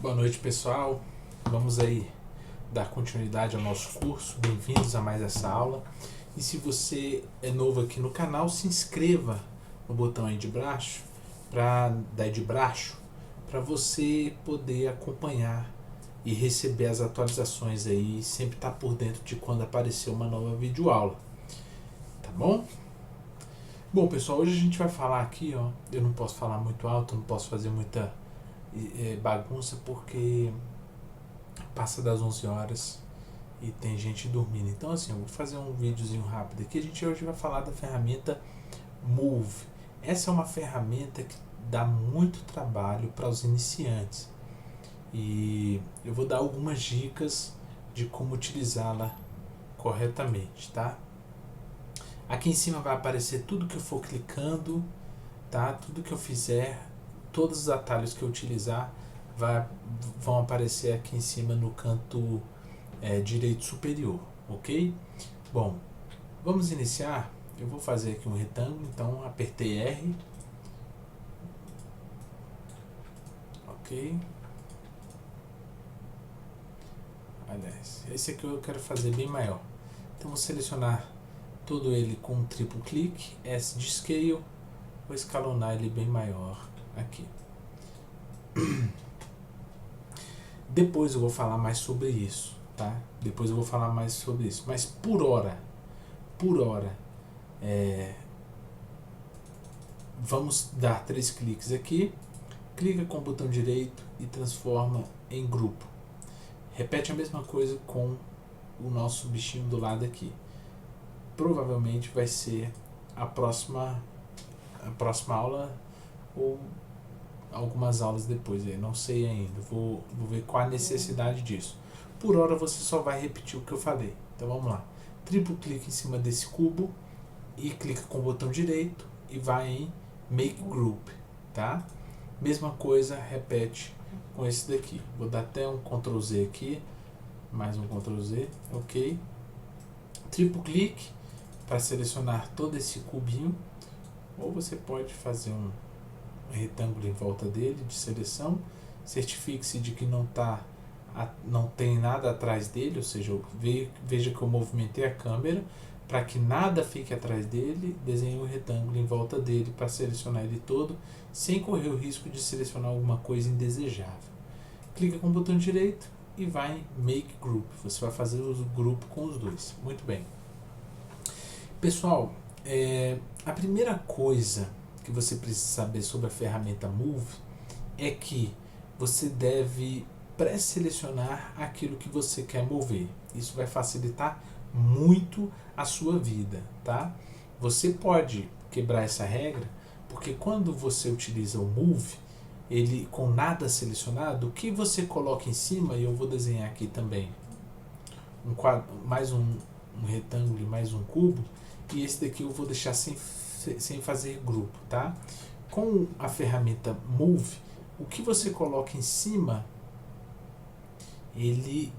Boa noite, pessoal. Vamos aí dar continuidade ao nosso curso. Bem-vindos a mais essa aula. E se você é novo aqui no canal, se inscreva no botão aí de baixo para você poder acompanhar e receber as atualizações aí e sempre estar por dentro de quando aparecer uma nova videoaula. Tá bom? Bom, pessoal, hoje a gente vai falar aqui, ó, eu não posso falar muito alto, não posso fazer muita bagunça porque passa das 11 horas e tem gente dormindo. Então assim, eu vou fazer um videozinho rápido aqui. A gente hoje vai falar da ferramenta Move. Essa é uma ferramenta que dá muito trabalho para os iniciantes. E eu vou dar algumas dicas de como utilizá-la corretamente, tá? Aqui em cima vai aparecer tudo que eu for clicando, tá? Tudo que eu fizer, todos os atalhos que eu utilizar vão aparecer aqui em cima no canto direito superior, ok? Bom, vamos iniciar. Eu vou fazer aqui um retângulo, então apertei R, ok? Aliás, esse aqui eu quero fazer bem maior, então vou selecionar todo ele com um triplo clique, S de Scale, vou escalonar ele bem maior aqui. Depois eu vou falar mais sobre isso, tá? Depois eu vou falar mais sobre isso, mas por hora, vamos dar 3 cliques aqui, clica com o botão direito e transforma em grupo. Repete a mesma coisa com o nosso bichinho do lado aqui. Provavelmente vai ser a próxima aula ou algumas aulas depois, aí não sei ainda, vou ver qual a necessidade disso. Por hora você só vai repetir o que eu falei. Então vamos lá, triplo clique em cima desse cubo e clica com o botão direito e vai em Make Group, tá? Mesma coisa, repete com esse daqui. Vou dar até um Ctrl Z aqui, mais um Ctrl Z, ok? Triplo clique para selecionar todo esse cubinho, ou você pode fazer um retângulo em volta dele de seleção. Certifique-se de que não tem nada atrás dele, ou seja, veja que eu movimentei a câmera para que nada fique atrás dele. Desenhe um retângulo em volta dele para selecionar ele todo, sem correr o risco de selecionar alguma coisa indesejável. Clica com o botão direito e vai em Make Group. Você vai fazer o grupo com os dois. Muito bem. Pessoal, a primeira coisa que você precisa saber sobre a ferramenta Move é que você deve pré-selecionar aquilo que você quer mover. Isso vai facilitar muito a sua vida, tá? Você pode quebrar essa regra, porque quando você utiliza o Move, ele com nada selecionado, o que você coloca em cima, e eu vou desenhar aqui também um quadro, mais um retângulo e mais um cubo, e esse daqui eu vou deixar sem fazer grupo, tá? Com a ferramenta Move, o que você coloca em cima, ele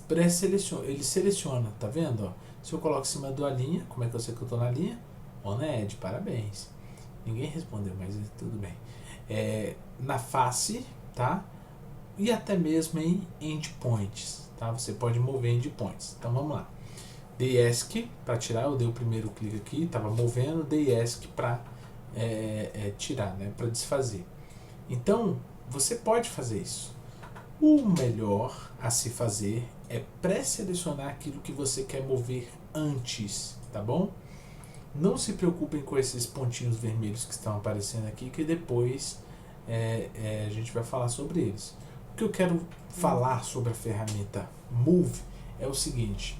pré-seleciona, ele seleciona, tá vendo? Ó, se eu coloco em cima da linha, como é que eu sei que eu tô na linha? Oned, parabéns. Ninguém respondeu, mas tudo bem. Na face, tá? E até mesmo em endpoints, tá? Você pode mover endpoints. Então vamos lá. Dei ESC para tirar, eu dei o primeiro clique aqui, estava movendo, dei ESC para tirar, né, para desfazer. Então, você pode fazer isso. O melhor a se fazer é pré-selecionar aquilo que você quer mover antes, tá bom? Não se preocupem com esses pontinhos vermelhos que estão aparecendo aqui, que depois a gente vai falar sobre eles. O que eu quero falar sobre a ferramenta Move é o seguinte: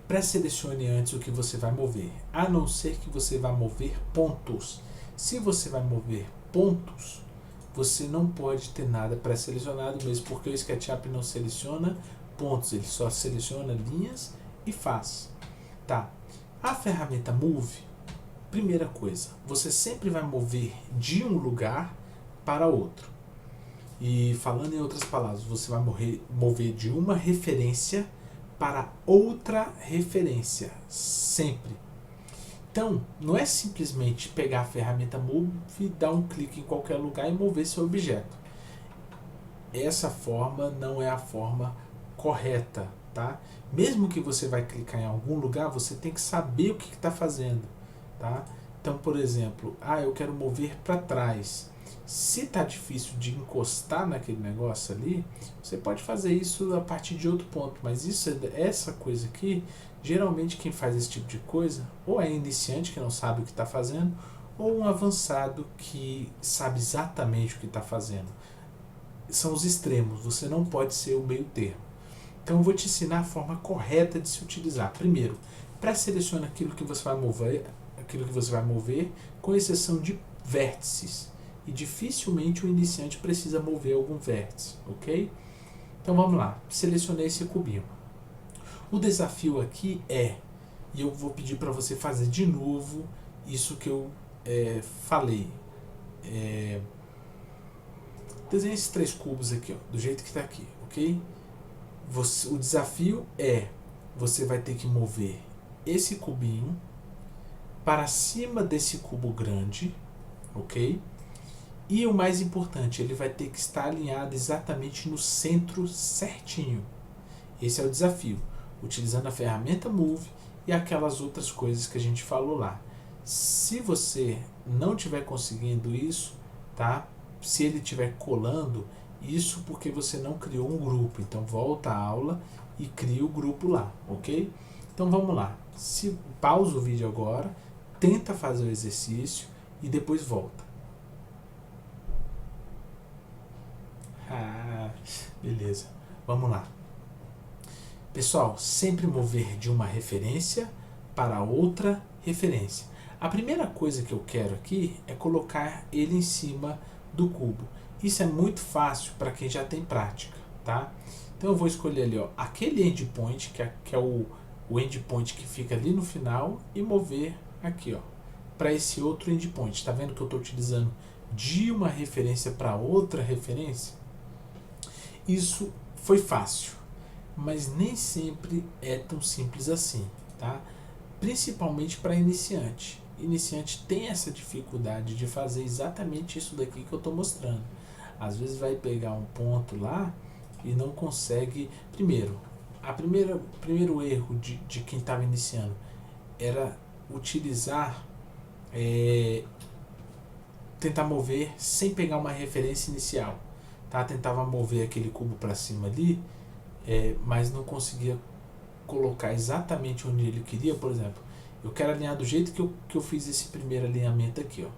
pré-selecione antes o que você vai mover, a não ser que você vá mover pontos. Se você vai mover pontos, você não pode ter nada pré-selecionado, mesmo porque o SketchUp não seleciona pontos, ele só seleciona linhas e faz, tá? A ferramenta Move, primeira coisa, você sempre vai mover de um lugar para outro. E falando em outras palavras, você vai mover de uma referência para outra referência, sempre. Então, não é simplesmente pegar a ferramenta Move e dar um clique em qualquer lugar e mover seu objeto. essa forma não é a forma correta, tá? Mesmo que você vai clicar em algum lugar, você tem que saber o que está fazendo, tá? Então, por exemplo, eu quero mover para trás. Se tá difícil de encostar naquele negócio ali, você pode fazer isso a partir de outro ponto, mas essa coisa aqui, geralmente quem faz esse tipo de coisa, ou é iniciante que não sabe o que está fazendo, ou um avançado que sabe exatamente o que está fazendo. São os extremos, você não pode ser o meio termo. Então eu vou te ensinar a forma correta de se utilizar. Primeiro, pré-selecione aquilo que você vai mover, com exceção de vértices. E dificilmente o iniciante precisa mover algum vértice, ok? Então vamos lá, selecionei esse cubinho. O desafio aqui e eu vou pedir para você fazer de novo isso que eu falei. Desenhe esses 3 cubos aqui, ó, do jeito que está aqui, ok? O desafio você vai ter que mover esse cubinho para cima desse cubo grande, ok? E o mais importante, ele vai ter que estar alinhado exatamente no centro certinho. Esse é o desafio, utilizando a ferramenta Move e aquelas outras coisas que a gente falou lá. Se você não estiver conseguindo isso, tá? Se ele estiver colando, isso porque você não criou um grupo. Então volta à aula e cria o grupo lá, ok? Então vamos lá. Pausa o vídeo agora, tenta fazer o exercício e depois volta. Beleza. Vamos lá. Pessoal, sempre mover de uma referência para outra referência. A primeira coisa que eu quero aqui é colocar ele em cima do cubo. Isso é muito fácil para quem já tem prática, tá? Então eu vou escolher ali, ó, aquele endpoint, que é o endpoint que fica ali no final, e mover aqui, ó, para esse outro endpoint. Tá vendo que eu estou utilizando de uma referência para outra referência? Isso foi fácil, mas nem sempre é tão simples assim, tá? Principalmente para iniciante. Iniciante tem essa dificuldade de fazer exatamente isso daqui que eu estou mostrando. Às vezes vai pegar um ponto lá e não consegue. Primeiro erro de quem estava iniciando era utilizar, tentar mover sem pegar uma referência inicial. Tá? Tentava mover aquele cubo para cima ali, mas não conseguia colocar exatamente onde ele queria. Por exemplo, eu quero alinhar do jeito que eu fiz esse primeiro alinhamento aqui, ó,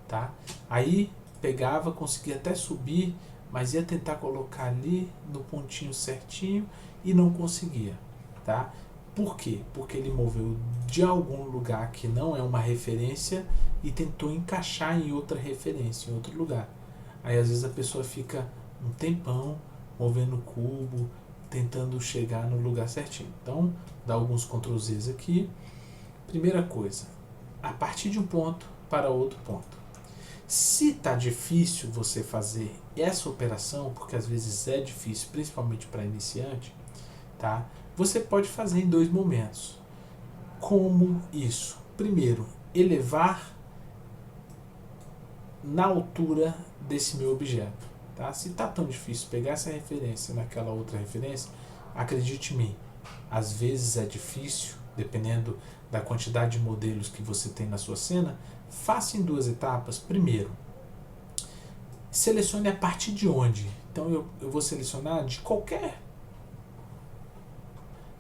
tá? Aí pegava, conseguia até subir, mas ia tentar colocar ali no pontinho certinho e não conseguia, tá? Por quê? Porque ele moveu de algum lugar que não é uma referência e tentou encaixar em outra referência, em outro lugar. Aí às vezes a pessoa fica um tempão movendo o cubo, tentando chegar no lugar certinho. Então, dá alguns Ctrl Zs aqui. Primeira coisa, a partir de um ponto para outro ponto. Se está difícil você fazer essa operação, porque às vezes é difícil, principalmente para iniciante, tá? Você pode fazer em 2 momentos. Como isso? Primeiro, elevar na altura desse meu objeto, tá? Se está tão difícil pegar essa referência naquela outra referência, acredite em mim, às vezes é difícil, dependendo da quantidade de modelos que você tem na sua cena. Faça em 2 etapas. Primeiro, selecione a partir de onde. Então eu vou selecionar de qualquer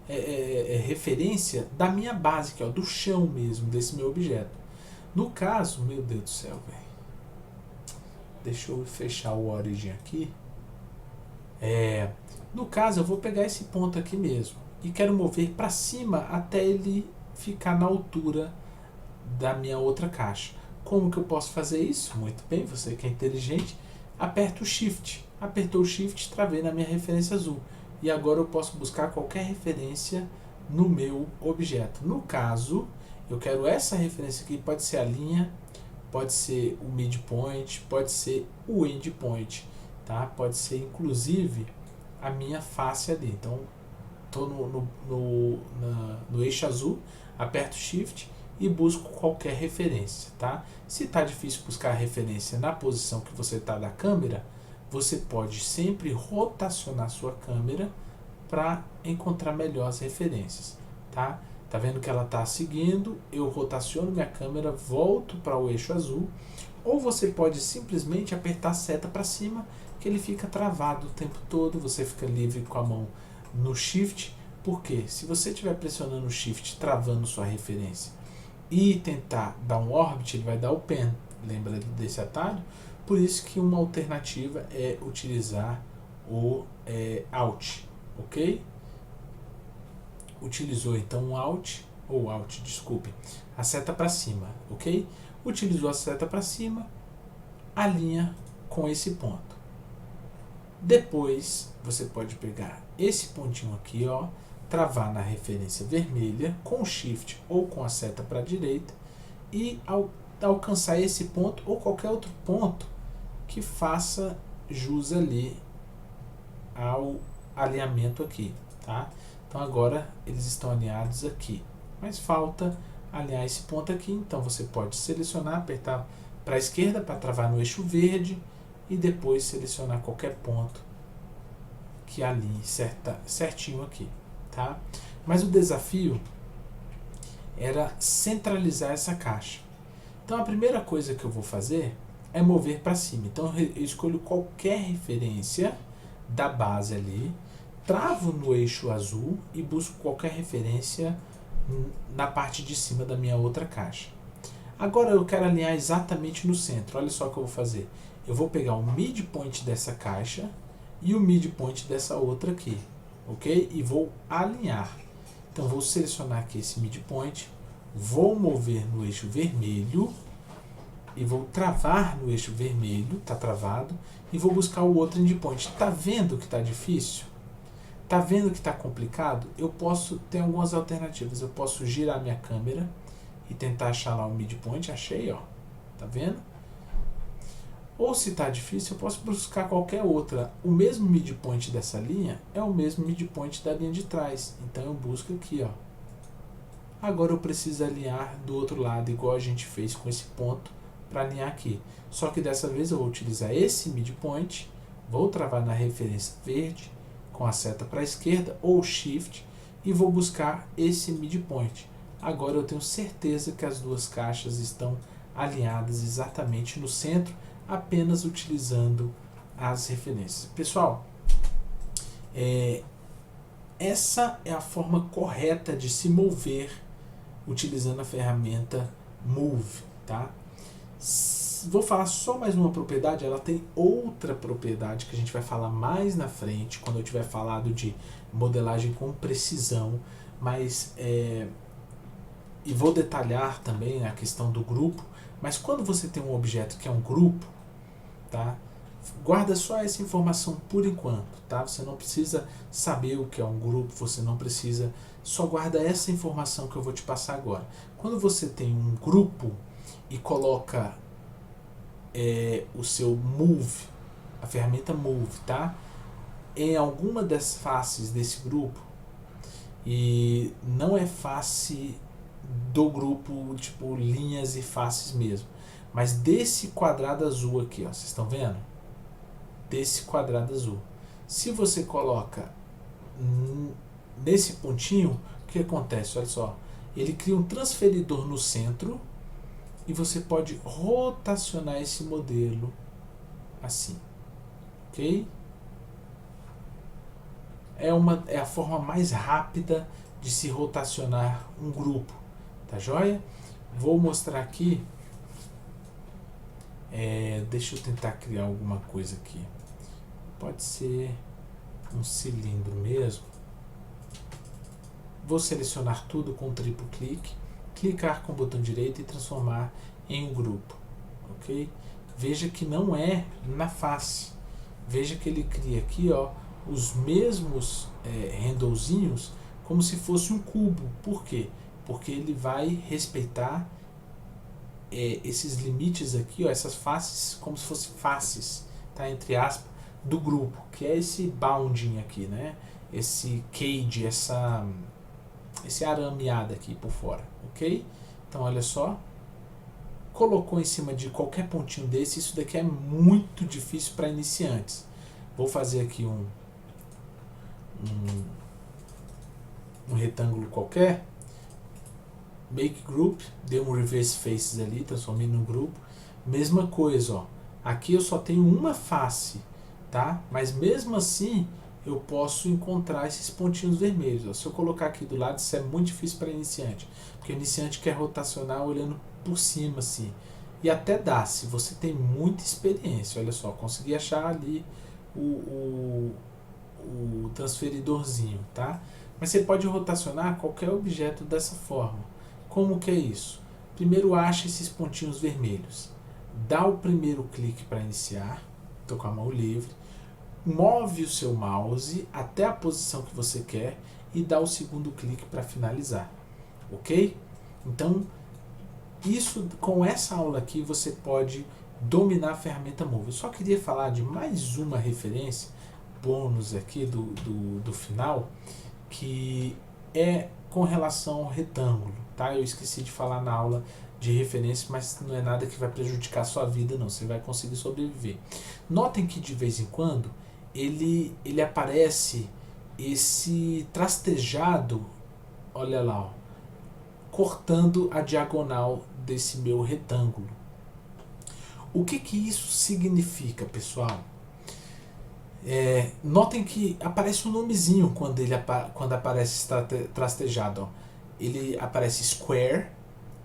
referência da minha base, que é do chão mesmo, desse meu objeto. No caso, meu Deus do céu, velho. Deixa eu fechar o origin aqui. No caso, eu vou pegar esse ponto aqui mesmo e quero mover para cima até ele ficar na altura da minha outra caixa. Como que eu posso fazer isso? Muito bem, você que é inteligente, aperta o Shift. Apertou o Shift, travei na minha referência azul. E agora eu posso buscar qualquer referência no meu objeto. No caso, eu quero essa referência aqui, pode ser a linha, pode ser o midpoint, pode ser o endpoint, tá? Pode ser inclusive a minha face ali. Então, estou no eixo azul, aperto Shift e busco qualquer referência, tá? Se está difícil buscar a referência na posição que você está da câmera, você pode sempre rotacionar sua câmera para encontrar melhor as referências, tá? Tá vendo que ela está seguindo, eu rotaciono minha câmera, volto para o eixo azul, ou você pode simplesmente apertar a seta para cima, que ele fica travado o tempo todo, você fica livre com a mão no Shift, porque se você estiver pressionando o Shift, travando sua referência, e tentar dar um Orbit, ele vai dar o Pen, lembra desse atalho? Por isso que uma alternativa é utilizar o Alt, ok? Utilizou então o Alt, desculpe, a seta para cima, ok? Utilizou a seta para cima, alinha com esse ponto. Depois você pode pegar esse pontinho aqui, ó, travar na referência vermelha com o Shift ou com a seta para a direita e alcançar esse ponto ou qualquer outro ponto que faça jus ali ao alinhamento aqui, tá? Então agora eles estão alinhados aqui, mas falta alinhar esse ponto aqui, então você pode selecionar, apertar para a esquerda para travar no eixo verde e depois selecionar qualquer ponto que alinhe certinho aqui, tá? Mas o desafio era centralizar essa caixa. Então a primeira coisa que eu vou fazer é mover para cima. Então eu escolho qualquer referência da base ali, travo no eixo azul e busco qualquer referência na parte de cima da minha outra caixa. Agora eu quero alinhar exatamente no centro. Olha só o que eu vou fazer. Eu vou pegar o midpoint dessa caixa e o midpoint dessa outra aqui, ok? E vou alinhar. Então vou selecionar aqui esse midpoint, vou mover no eixo vermelho e vou travar no eixo vermelho, tá travado, e vou buscar o outro endpoint. Tá vendo que tá difícil? Tá vendo que tá complicado? Eu posso ter algumas alternativas. Eu posso girar minha câmera e tentar achar lá o midpoint. Achei, ó. Tá vendo? Ou se tá difícil, eu posso buscar qualquer outra. O mesmo midpoint dessa linha é o mesmo midpoint da linha de trás. Então eu busco aqui, ó. Agora eu preciso alinhar do outro lado, igual a gente fez com esse ponto, para alinhar aqui. Só que dessa vez eu vou utilizar esse midpoint, vou travar na referência verde com a seta para a esquerda ou Shift e vou buscar esse midpoint. Agora eu tenho certeza que as duas caixas estão alinhadas exatamente no centro, apenas utilizando as referências. Pessoal, essa é a forma correta de se mover utilizando a ferramenta Move, tá? Vou falar só mais uma propriedade, ela tem outra propriedade que a gente vai falar mais na frente, quando eu tiver falado de modelagem com precisão, mas e vou detalhar também a questão do grupo, mas quando você tem um objeto que é um grupo, tá? Guarda só essa informação por enquanto, tá? Você não precisa saber o que é um grupo, você não precisa, só guarda essa informação que eu vou te passar agora. Quando você tem um grupo e coloca o seu Move, a ferramenta Move, tá? Em alguma das faces desse grupo, e não é face do grupo, tipo linhas e faces mesmo, mas desse quadrado azul aqui, ó, vocês estão vendo? Desse quadrado azul. Se você coloca nesse pontinho, o que acontece? Olha só, ele cria um transferidor no centro e você pode rotacionar esse modelo assim, ok? É a forma mais rápida de se rotacionar um grupo, tá joia? Vou mostrar aqui, deixa eu tentar criar alguma coisa aqui, pode ser um cilindro mesmo. Vou selecionar tudo com triplo clique, clicar com o botão direito e transformar em um grupo, ok? Veja que não é na face, veja que ele cria aqui, ó, os mesmos handlezinhos como se fosse um cubo. Por quê? Porque ele vai respeitar esses limites aqui, ó, essas faces, como se fossem faces, tá, entre aspas, do grupo, que é esse bounding aqui, né? Esse cage, esse arameado aqui por fora, ok? Então olha só, colocou em cima de qualquer pontinho desse, isso daqui é muito difícil para iniciantes. Vou fazer aqui um retângulo qualquer, make group, dei um reverse faces ali, transformei num grupo, mesma coisa, ó, aqui eu só tenho uma face, tá? Mas mesmo assim eu posso encontrar esses pontinhos vermelhos, ó. Se eu colocar aqui do lado, isso é muito difícil para iniciante, porque o iniciante quer rotacionar olhando por cima assim, e até dá, se você tem muita experiência. Olha só, consegui achar ali o transferidorzinho, tá? Mas você pode rotacionar qualquer objeto dessa forma. Como que é isso? Primeiro acha esses pontinhos vermelhos, dá o primeiro clique para iniciar, estou com a mão livre, move o seu mouse até a posição que você quer e dá o segundo clique para finalizar, ok? Então, isso, com essa aula aqui você pode dominar a ferramenta Move. Eu só queria falar de mais uma referência, bônus aqui do final, que é com relação ao retângulo, tá? Eu esqueci de falar na aula de referência, mas não é nada que vai prejudicar a sua vida não, você vai conseguir sobreviver. Notem que de vez em quando ele aparece esse trastejado, olha lá, ó, cortando a diagonal desse meu retângulo. O que isso significa, pessoal? Notem que aparece um nomezinho quando aparece trastejado. Ó. Ele aparece square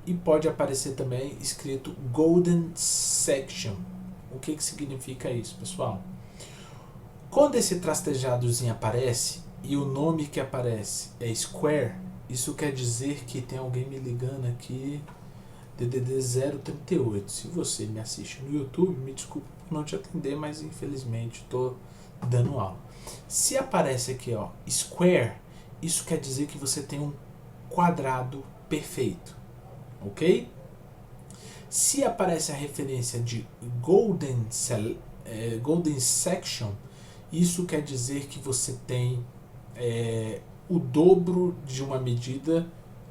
e pode aparecer também escrito golden section. O que significa isso, pessoal? Quando esse trastejadozinho aparece e o nome que aparece é square, isso quer dizer que tem alguém me ligando aqui, DDD 038. Se você me assiste no YouTube, me desculpe por não te atender, mas infelizmente estou dando aula. Se aparece aqui, ó, square, isso quer dizer que você tem um quadrado perfeito, ok? Se aparece a referência de golden section, isso quer dizer que você tem o dobro de uma medida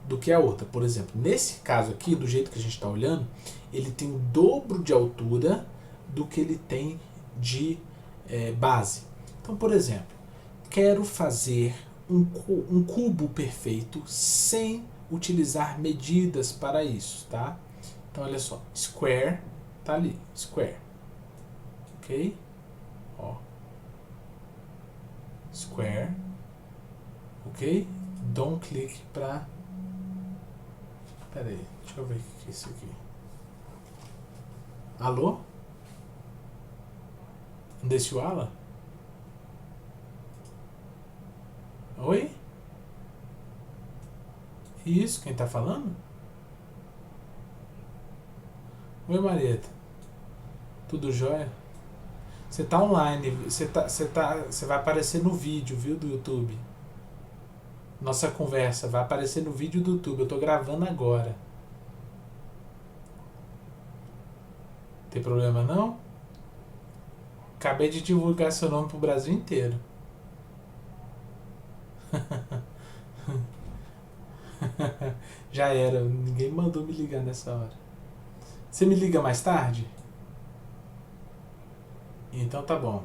do que a outra. Por exemplo, nesse caso aqui, do jeito que a gente está olhando, ele tem o dobro de altura do que ele tem de base. Então, por exemplo, quero fazer um cubo perfeito sem utilizar medidas para isso, tá? Então, olha só, square, tá ali, square, ok? Ó, square, ok? Dou um clique para... Pera aí, deixa eu ver o que é isso aqui. Alô? Ndeshuala? Oi? Isso, quem tá falando? Oi, Marieta. Tudo jóia? Você tá online, você vai aparecer no vídeo, viu, do YouTube. Nossa conversa vai aparecer no vídeo do YouTube. Eu tô gravando agora. Tem problema não? Acabei de divulgar seu nome pro Brasil inteiro. Já era, ninguém mandou me ligar nessa hora. Você me liga mais tarde? Então tá bom.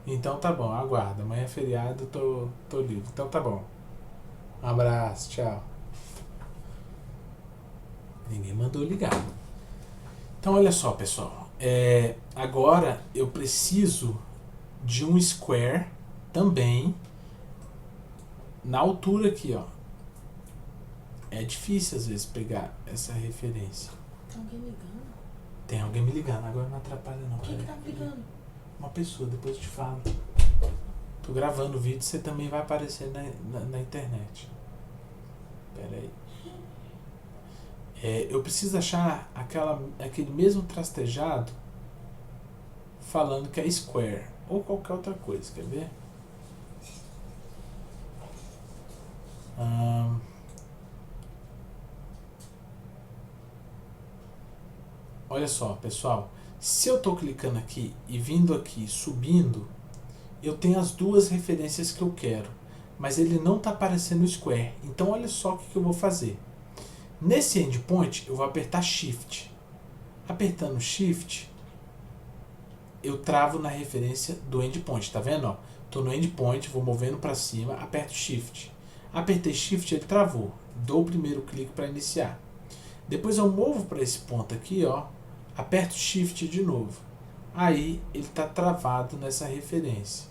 Então tá bom, aguarda. Amanhã é feriado, tô livre. Então tá bom. Um abraço, tchau. Ninguém mandou ligar. Então olha só, pessoal. Agora eu preciso de um square também na altura aqui, ó. É difícil às vezes pegar essa referência. Tem alguém ligando? Tem alguém me ligando, agora não atrapalha não. Quem que tá me ligando? Uma pessoa, depois eu te falo. Tô gravando o vídeo, você também vai aparecer na internet. Pera aí. Eu preciso achar aquele mesmo trastejado falando que é square ou qualquer outra coisa, quer ver? Olha só, pessoal, se eu estou clicando aqui e vindo aqui, subindo, eu tenho as duas referências que eu quero, mas ele não está aparecendo square. Então olha só o que eu vou fazer. Nesse endpoint, eu vou apertar Shift. Apertando Shift, eu travo na referência do endpoint, tá vendo? Ó, tô no endpoint, vou movendo para cima, aperto Shift. Apertei Shift, ele travou. Dou o primeiro clique para iniciar. Depois eu movo para esse ponto aqui, ó, aperto Shift de novo. Aí ele está travado nessa referência.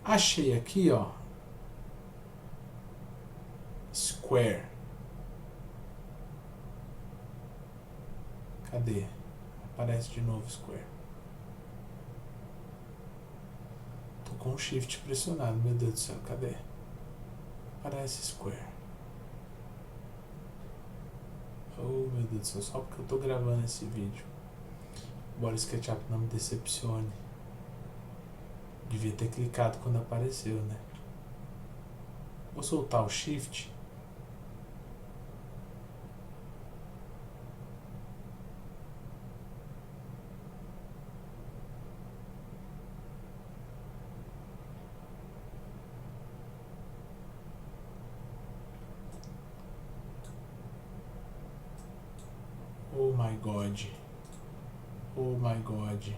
Achei aqui, ó, Square. Cadê? Aparece de novo Square. Tô com o Shift pressionado, meu Deus do céu, cadê? Aparece Square. Oh, meu Deus do céu, só porque eu tô gravando esse vídeo. Embora o SketchUp não me decepcione. Devia ter clicado quando apareceu, né? Vou soltar o Shift. Oh my God. Oh my God.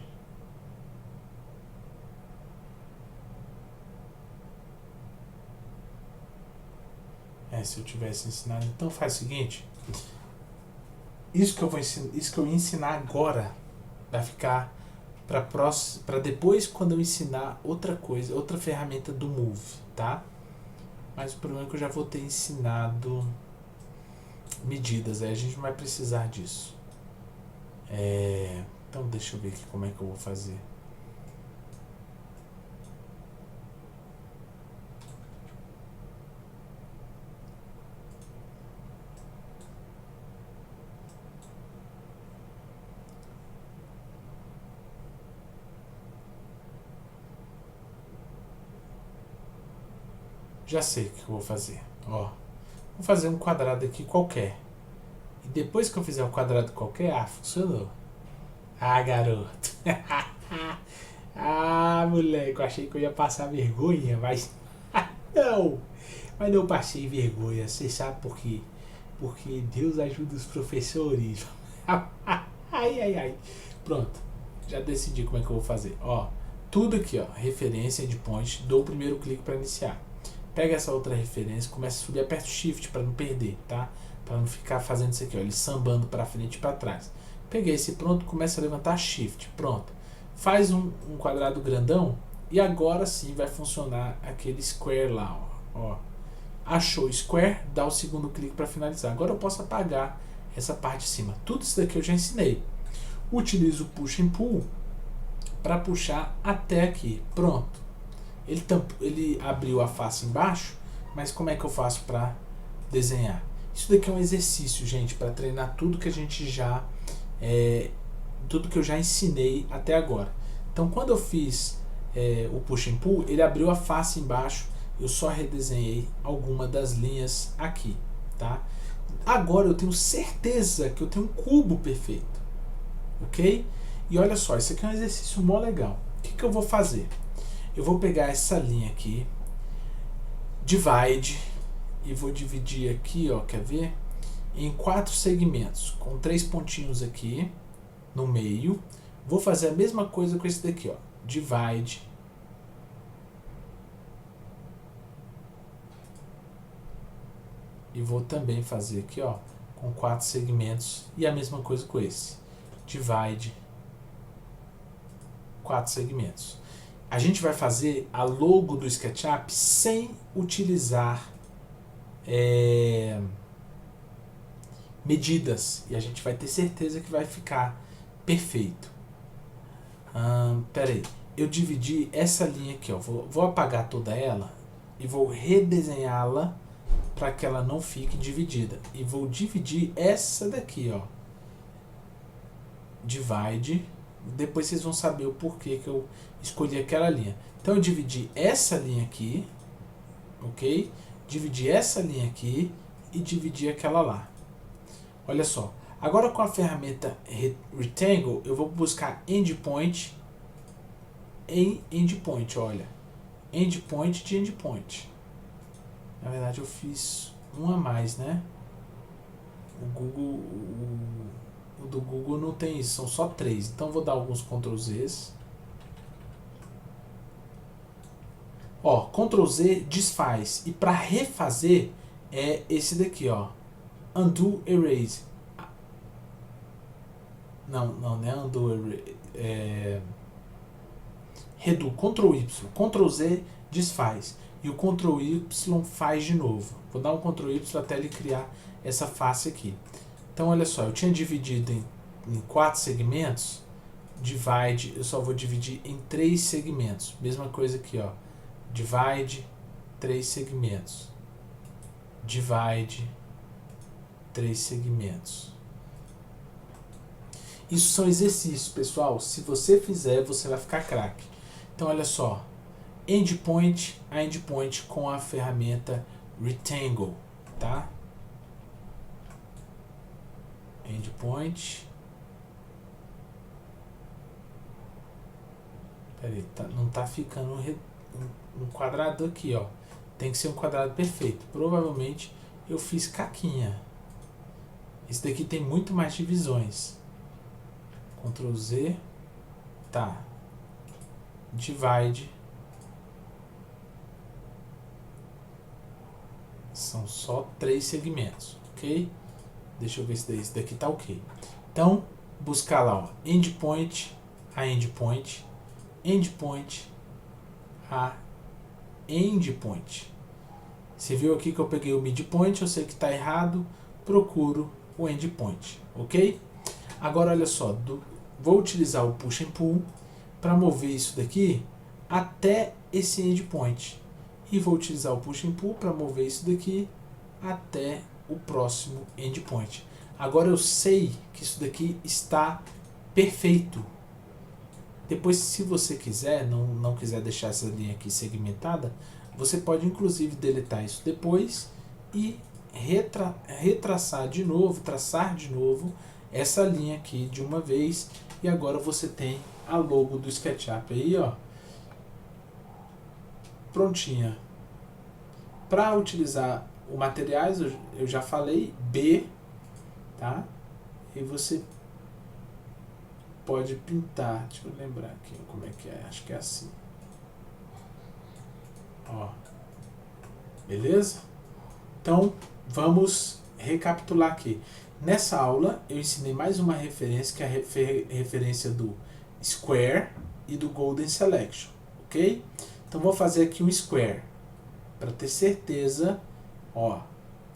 Se eu tivesse ensinado, então faz o seguinte. Isso que eu vou ensinar, isso que eu ia ensinar agora vai ficar para depois, quando eu ensinar outra coisa, outra ferramenta do Move, tá? Mas o problema é que eu já vou ter ensinado medidas, aí a gente não vai precisar disso. Então deixa eu ver aqui como é que eu vou fazer. Já sei o que eu vou fazer. Ó, vou fazer um quadrado aqui qualquer. E depois que eu fizer um quadrado qualquer, funcionou. Garoto. Moleque, eu achei que eu ia passar vergonha, mas não. Mas não passei vergonha. Você sabe por quê? Porque Deus ajuda os professores. Ai. Pronto. Já decidi como é que eu vou fazer. Ó, tudo aqui, ó, referência, endpoint, dou o primeiro clique para iniciar. Pega essa outra referência, começa a subir, aperta Shift para não perder, tá? Para não ficar fazendo isso aqui, ó, ele sambando para frente e para trás. Peguei esse pronto, começa a levantar Shift, pronto. Faz um quadrado grandão e agora sim vai funcionar aquele Square lá, ó. Achou Square, dá o segundo clique para finalizar. Agora eu posso apagar essa parte de cima. Tudo isso daqui eu já ensinei. Utilizo o Push and Pull para puxar até aqui, pronto. Ele abriu a face embaixo, mas como é que eu faço para desenhar? Isso daqui é um exercício, gente, para treinar tudo que a gente já tudo que eu já ensinei até agora. Então, quando eu fiz o Push and Pull, ele abriu a face embaixo, eu só redesenhei alguma das linhas aqui, tá? Agora eu tenho certeza que eu tenho um cubo perfeito, ok? E olha só, isso aqui é um exercício mó legal. O que eu vou fazer? Eu vou pegar essa linha aqui, divide, e vou dividir aqui, ó, quer ver? Em 4 segmentos, com 3 pontinhos aqui no meio. Vou fazer a mesma coisa com esse daqui, ó, divide. E vou também fazer aqui, ó, com 4 segmentos, e a mesma coisa com esse. Divide, 4 segmentos. A gente vai fazer a logo do SketchUp sem utilizar medidas. E a gente vai ter certeza que vai ficar perfeito. Pera aí. Eu dividi essa linha aqui, ó. Vou apagar toda ela e vou redesenhá-la para que ela não fique dividida. E vou dividir essa daqui, ó. Divide. Depois vocês vão saber o porquê que eu escolhi aquela linha. Então eu dividi essa linha aqui, ok? Dividi essa linha aqui e dividi aquela lá. Olha só. Agora com a ferramenta Rectangle, eu vou buscar Endpoint em Endpoint, olha. Endpoint de Endpoint. Na verdade eu fiz um a mais, né? O Google, o do Google não tem isso, são só 3. Então vou dar alguns Ctrl Zs. Ó, Ctrl Z desfaz. E para refazer é esse daqui, ó. Undo Erase. Não é Undo Erase. Redo, Ctrl Y. Ctrl Z desfaz. E o Ctrl Y faz de novo. Vou dar um Ctrl Y até ele criar essa face aqui. Então olha só, eu tinha dividido em 4 segmentos. Divide, eu só vou dividir em 3 segmentos. Mesma coisa aqui, ó. Divide, 3 segmentos. Divide, 3 segmentos. Isso são exercícios, pessoal. Se você fizer, você vai ficar craque. Então, olha só. Endpoint a endpoint com a ferramenta Rectangle, tá? Endpoint. Peraí, não tá ficando um quadrado aqui, ó. Tem que ser um quadrado perfeito. Provavelmente eu fiz caquinha. Esse daqui tem muito mais divisões. Ctrl Z. Tá. Divide. São só 3 segmentos, ok? Deixa eu ver se esse daqui tá ok. Então, buscar lá, ó. Endpoint a endpoint. Endpoint a endpoint. Você viu aqui que eu peguei o midpoint, eu sei que está errado, procuro o endpoint, ok? Agora olha só, vou utilizar o push and pull para mover isso daqui até esse endpoint. E vou utilizar o push and pull para mover isso daqui até o próximo endpoint. Agora eu sei que isso daqui está perfeito. Depois, se você quiser, não quiser deixar essa linha aqui segmentada, você pode inclusive deletar isso depois e retraçar de novo, traçar de novo essa linha aqui de uma vez. E agora você tem a logo do SketchUp aí, ó, prontinha. Para utilizar o materiais, eu já falei, B, tá? E você pode pintar, deixa eu lembrar aqui como é que é, acho que é assim. Ó. Beleza? Então, vamos recapitular aqui. Nessa aula, eu ensinei mais uma referência, que é a referência do Square e do Golden Selection, ok? Então, vou fazer aqui um Square, para ter certeza, ó,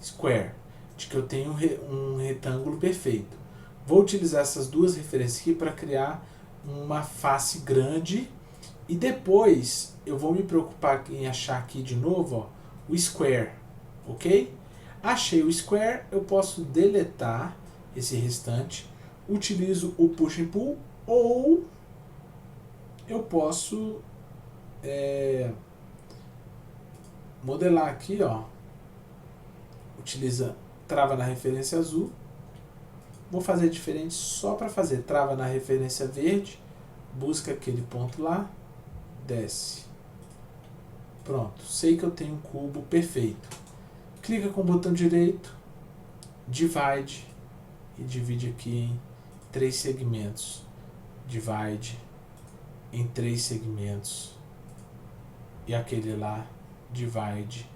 Square, de que eu tenho um retângulo perfeito. Vou utilizar essas duas referências aqui para criar uma face grande e depois eu vou me preocupar em achar aqui de novo, ó, o square, ok? Achei o square, eu posso deletar esse restante, utilizo o push and pull ou eu posso modelar aqui, ó, utiliza trava na referência azul. Vou fazer diferente só para fazer. Trava na referência verde, busca aquele ponto lá, desce. Pronto, sei que eu tenho um cubo perfeito. Clica com o botão direito, divide e divide aqui em 3 segmentos. Divide em 3 segmentos. E aquele lá, divide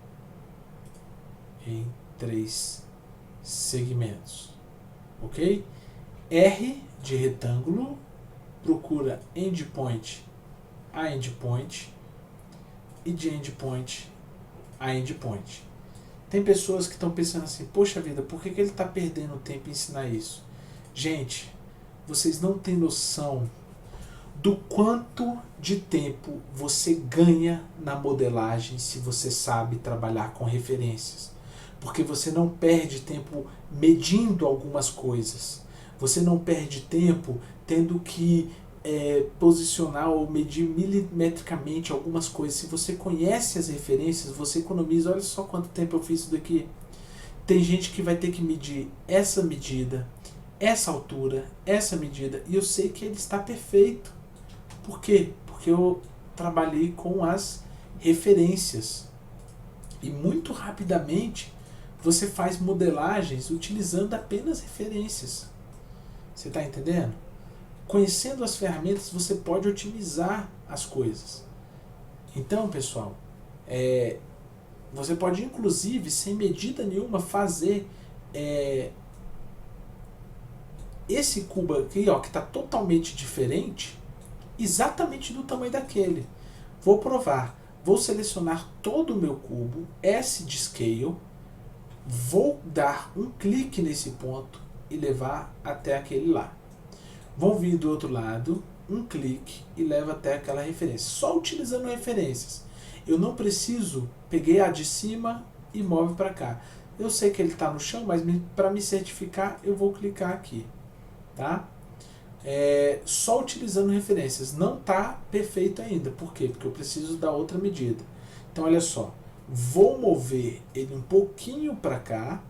em 3 segmentos. Ok? R de retângulo, procura endpoint a endpoint e de endpoint a endpoint. Tem pessoas que estão pensando assim, poxa vida, por que ele está perdendo tempo em ensinar isso? Gente, vocês não têm noção do quanto de tempo você ganha na modelagem se você sabe trabalhar com referências. Porque você não perde tempo medindo algumas coisas. Você não perde tempo tendo que posicionar ou medir milimetricamente algumas coisas. Se você conhece as referências, você economiza. Olha só quanto tempo eu fiz isso daqui. Tem gente que vai ter que medir essa medida, essa altura, essa medida. E eu sei que ele está perfeito. Por quê? Porque eu trabalhei com as referências. E muito rapidamente você faz modelagens utilizando apenas referências. Você está entendendo? Conhecendo as ferramentas, você pode otimizar as coisas. Então, pessoal, você pode, inclusive, sem medida nenhuma, fazer esse cubo aqui, ó, que está totalmente diferente, exatamente do tamanho daquele. Vou provar. Vou selecionar todo o meu cubo, S de Scale, vou dar um clique nesse ponto e levar até aquele lá. Vou vir do outro lado, um clique e levo até aquela referência. Só utilizando referências. Eu não preciso, peguei a de cima e move para cá. Eu sei que ele está no chão, mas para me certificar eu vou clicar aqui. Tá? Só utilizando referências. Não está perfeito ainda. Por quê? Porque eu preciso da outra medida. Então olha só. Vou mover ele um pouquinho para cá,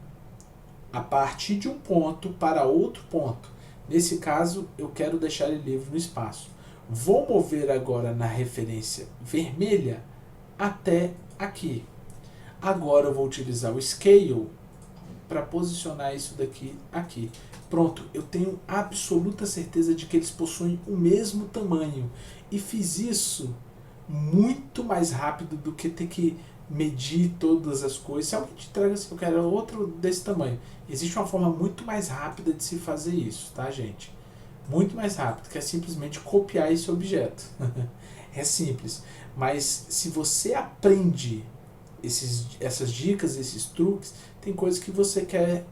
a partir de um ponto para outro ponto. Nesse caso, eu quero deixar ele livre no espaço. Vou mover agora na referência vermelha até aqui. Agora eu vou utilizar o Scale para posicionar isso daqui aqui. Pronto, eu tenho absoluta certeza de que eles possuem o mesmo tamanho. E fiz isso muito mais rápido do que ter que medir todas as coisas. Se alguém te entrega assim, eu quero outro desse tamanho. Existe uma forma muito mais rápida de se fazer isso, tá, gente? Muito mais rápido, que é simplesmente copiar esse objeto. É simples. Mas se você aprende essas dicas, esses truques, tem coisas que você quer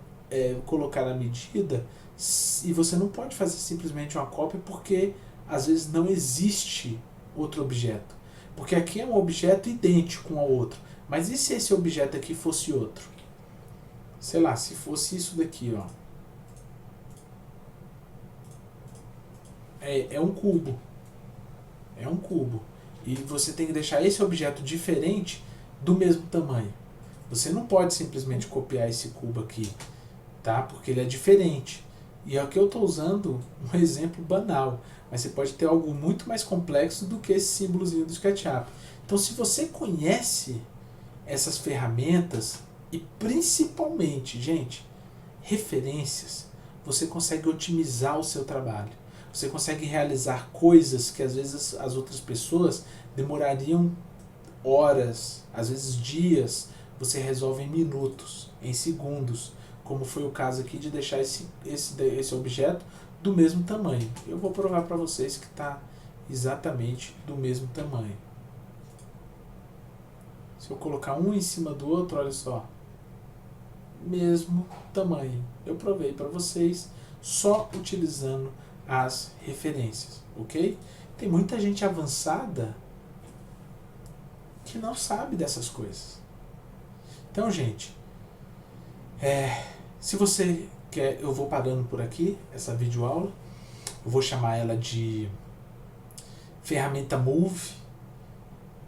colocar na medida e você não pode fazer simplesmente uma cópia porque às vezes não existe outro objeto. Porque aqui é um objeto idêntico ao outro. Mas e se esse objeto aqui fosse outro? Sei lá, se fosse isso daqui, ó. É um cubo. É um cubo. E você tem que deixar esse objeto diferente do mesmo tamanho. Você não pode simplesmente copiar esse cubo aqui, tá? Porque ele é diferente. E aqui eu estou usando um exemplo banal, mas você pode ter algo muito mais complexo do que esse símbolozinho do SketchUp. Então, se você conhece essas ferramentas e principalmente, gente, referências, você consegue otimizar o seu trabalho. Você consegue realizar coisas que às vezes as outras pessoas demorariam horas, às vezes dias, você resolve em minutos, em segundos, como foi o caso aqui de deixar esse objeto do mesmo tamanho. Eu vou provar para vocês que está exatamente do mesmo tamanho. Se eu colocar um em cima do outro, olha só, mesmo tamanho. Eu provei para vocês só utilizando as referências, ok? Tem muita gente avançada que não sabe dessas coisas. Então, gente, se você quer, eu vou parando por aqui essa videoaula. Eu vou chamar ela de ferramenta Move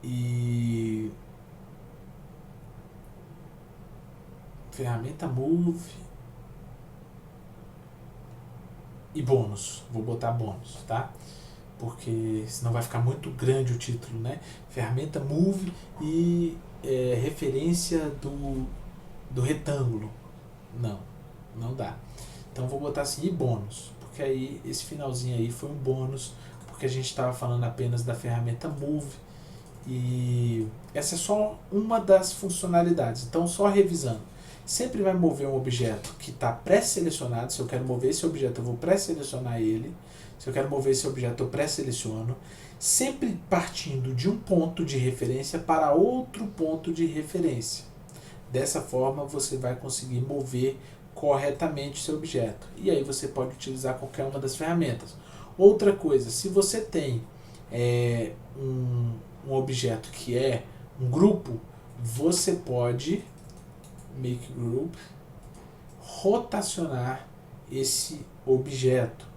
e ferramenta Move e bônus. Vou botar bônus, tá? Porque senão vai ficar muito grande o título, né? Ferramenta Move e referência do retângulo. Não dá. Então vou botar assim, e bônus, porque aí esse finalzinho aí foi um bônus, porque a gente estava falando apenas da ferramenta Move e essa é só uma das funcionalidades. Então, só revisando, sempre vai mover um objeto que está pré-selecionado. Se eu quero mover esse objeto, eu vou pré-selecionar ele. Se eu quero mover esse objeto, eu pré-seleciono, sempre partindo de um ponto de referência para outro ponto de referência. Dessa forma, você vai conseguir mover corretamente seu objeto. E aí você pode utilizar qualquer uma das ferramentas. Outra coisa, se você tem um objeto que é um grupo, você pode make group, rotacionar esse objeto.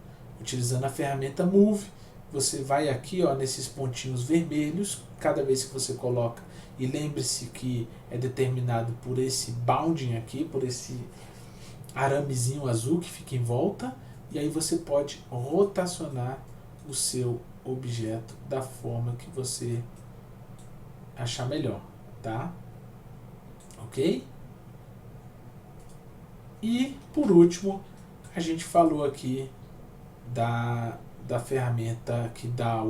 Utilizando a ferramenta Move, você vai aqui, ó, nesses pontinhos vermelhos, cada vez que você coloca, e lembre-se que é determinado por esse bounding aqui, por esse aramezinho azul que fica em volta, e aí você pode rotacionar o seu objeto da forma que você achar melhor, tá? Ok? E, por último, a gente falou aqui da ferramenta que dá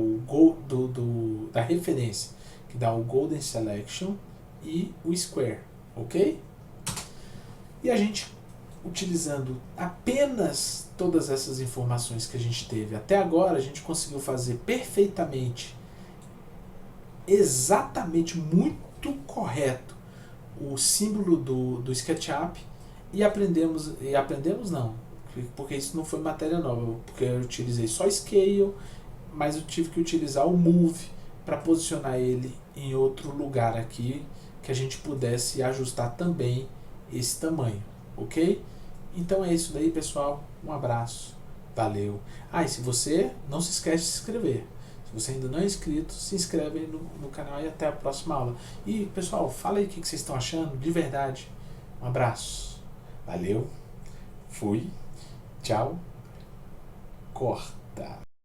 da referência, que dá o Golden Selection e o Square, ok? E a gente, utilizando apenas todas essas informações que a gente teve até agora, a gente conseguiu fazer perfeitamente, exatamente, muito correto o símbolo do SketchUp e aprendemos não, porque isso não foi matéria nova, porque eu utilizei só Scale, mas eu tive que utilizar o Move para posicionar ele em outro lugar aqui, que a gente pudesse ajustar também esse tamanho, ok? Então é isso daí, pessoal, um abraço, valeu. E se você, não se esquece de se inscrever. Se você ainda não é inscrito, se inscreve aí no canal e até a próxima aula. E pessoal, fala aí o que vocês estão achando, de verdade. Um abraço, valeu, fui, tchau, corta.